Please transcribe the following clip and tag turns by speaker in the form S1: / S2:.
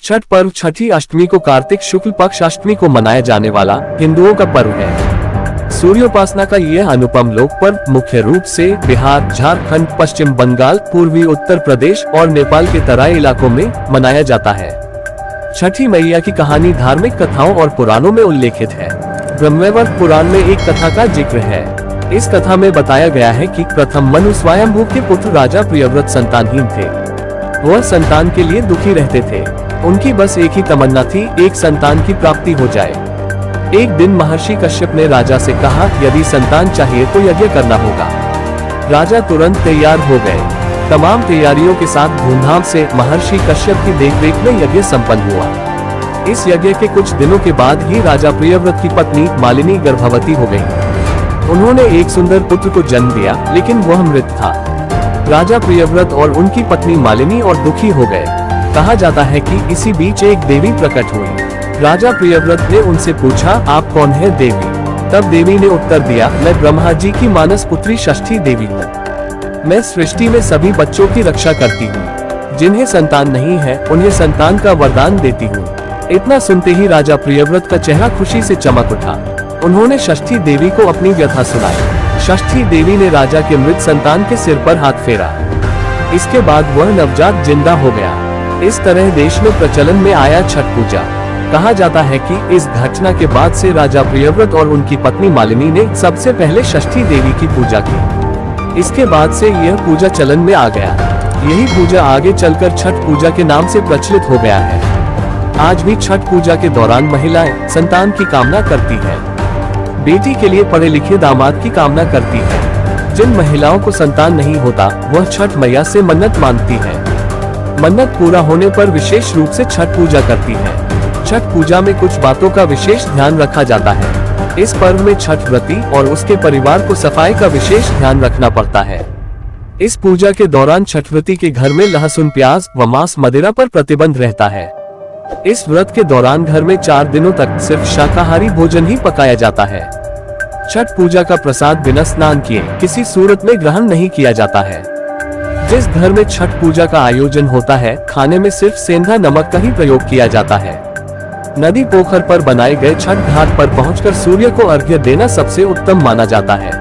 S1: छठ पर्व छठी अष्टमी को कार्तिक शुक्ल पक्ष अष्टमी को मनाया जाने वाला हिंदुओं का पर्व है। सूर्योपासना का यह अनुपम लोक पर्व मुख्य रूप से बिहार, झारखंड, पश्चिम बंगाल, पूर्वी उत्तर प्रदेश और नेपाल के तराई इलाकों में मनाया जाता है। छठी मैया की कहानी धार्मिक कथाओं और पुराणों में उल्लेखित है। ब्रह्मवैवर्त पुराण में एक कथा का जिक्र है। इस कथा में बताया गया है कि प्रथम मनु स्वयंभू के पुत्र राजा प्रियव्रत संतानहीन थे। वह संतान के लिए दुखी रहते थे। उनकी बस एक ही तमन्ना थी, एक संतान की प्राप्ति हो जाए। एक दिन महर्षि कश्यप ने राजा से कहा, यदि संतान चाहिए तो यज्ञ करना होगा। राजा तुरंत तैयार हो गए। तमाम तैयारियों के साथ धूमधाम से महर्षि कश्यप की देखरेख में यज्ञ संपन्न हुआ। इस यज्ञ के कुछ दिनों के बाद ही राजा प्रियव्रत की पत्नी मालिनी गर्भवती हो गयी। उन्होंने एक सुंदर पुत्र को जन्म दिया, लेकिन वह मृत था। राजा प्रियव्रत और उनकी पत्नी मालिनी और दुखी हो गए। कहा जाता है कि इसी बीच एक देवी प्रकट हुई। राजा प्रियव्रत ने उनसे पूछा, आप कौन है देवी? तब देवी ने उत्तर दिया, मैं ब्रह्मा जी की मानस पुत्री षष्ठी देवी हूँ। मैं सृष्टि में सभी बच्चों की रक्षा करती हूँ। जिन्हें संतान नहीं है उन्हें संतान का वरदान देती हूँ। इतना सुनते ही राजा प्रियव्रत का चेहरा खुशी से चमक उठा। उन्होंने षष्ठी देवी को अपनी व्यथा सुनाई। षष्ठी देवी ने राजा के मृत संतान के सिर पर हाथ फेरा। इसके बाद वह नवजात जिंदा हो गया। इस तरह देश में प्रचलन में आया छठ पूजा। कहा जाता है कि इस घटना के बाद से राजा प्रियव्रत और उनकी पत्नी मालिनी ने सबसे पहले षष्ठी देवी की पूजा की। इसके बाद से यह पूजा चलन में आ गया। यही पूजा आगे चलकर छठ पूजा के नाम से प्रचलित हो गया है। आज भी छठ पूजा के दौरान महिलाएं संतान की कामना करती है। बेटी के लिए पढ़े लिखे दामाद की कामना करती है। जिन महिलाओं को संतान नहीं होता वह छठ मैया से मन्नत मांगती है। मन्नत पूरा होने पर विशेष रूप से छठ पूजा करती है। छठ पूजा में कुछ बातों का विशेष ध्यान रखा जाता है। इस पर्व में छठ व्रती और उसके परिवार को सफाई का विशेष ध्यान रखना पड़ता है। इस पूजा के दौरान छठ व्रती के घर में लहसुन, प्याज व मांस मदिरा पर प्रतिबंध रहता है। इस व्रत के दौरान घर में 4 दिनों तक सिर्फ शाकाहारी भोजन ही पकाया जाता है। छठ पूजा का प्रसाद बिना स्नान किए किसी सूरत में ग्रहण नहीं किया जाता है। जिस घर में छठ पूजा का आयोजन होता है, खाने में सिर्फ सेंधा नमक का ही प्रयोग किया जाता है। नदी पोखर पर बनाए गए छठ घाट पर पहुंचकर सूर्य को अर्घ्य देना सबसे उत्तम माना जाता है।